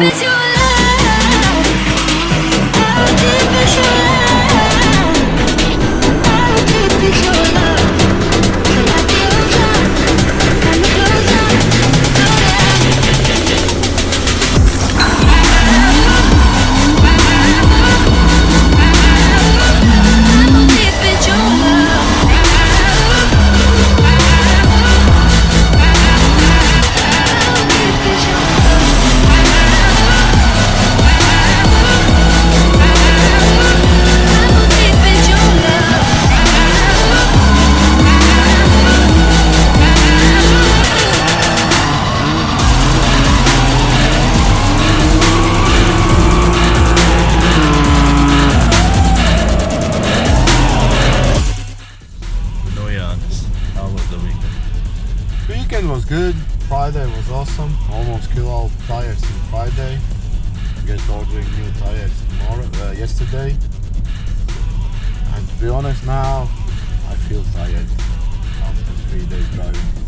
is your love? How deep is your love? How deep is your love? Till I closer, and closer, how deep is your love? Weekend was good. Friday was awesome. Almost kill all tires on Friday. Just ordering new tires yesterday. And to be honest now, I feel tired after 3 days driving.